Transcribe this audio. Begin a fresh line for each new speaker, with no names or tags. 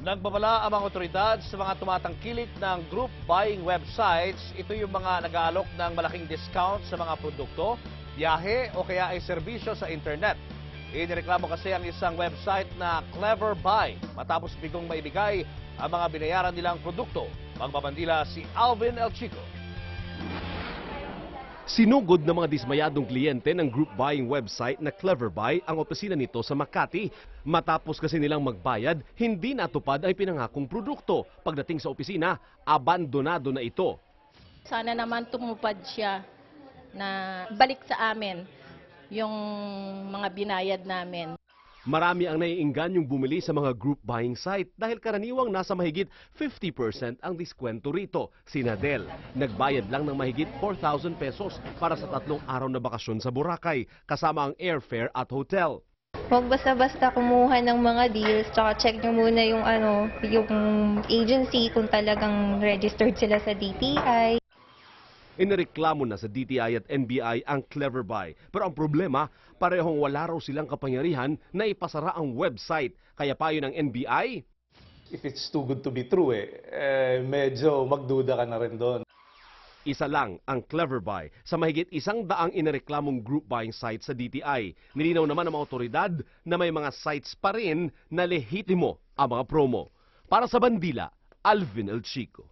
Nagbabala ang mga otoridad sa mga tumatangkilik ng group buying websites. Ito yung mga nag-aalok ng malaking discount sa mga produkto, biyahe o kaya ay serbisyo sa internet. Inireklamo kasi ang isang website na Clever Buy matapos bigong maibigay ang mga binayaran nilang produkto. Magbabandila si Alvin El Chico.
Sinugod ng mga dismayadong kliyente ng group buying website na Clever Buy ang opisina nito sa Makati. Matapos kasi nilang magbayad, hindi natupad ay pinangakong produkto. Pagdating sa opisina, abandonado na ito.
Sana naman tumupad siya na balik sa amin yung mga binayad namin.
Marami ang naiingganyong bumili sa mga group buying site dahil karaniwang nasa mahigit 50% ang diskwento rito. Si Nadel, nagbayad lang ng mahigit 4,000 pesos para sa 3 araw na bakasyon sa Boracay, kasama ang airfare at hotel.
Huwag basta-basta kumuha ng mga deals, tsaka check nyo muna yung, yung agency kung talagang registered sila sa DTI.
Inireklamo na sa DTI at NBI ang Clever Buy. Pero ang problema, parehong wala raw silang kapangyarihan na ipasara ang website. Kaya payo ng NBI,
if it's too good to be true, medyo magduda ka na rin doon.
isa lang ang Clever Buy sa mahigit 100 inireklamong group buying site sa DTI. Nilinaw naman ng mga otoridad na may mga sites pa rin na lehitimo ang mga promo. Para sa Bandila, Alvin El Chico.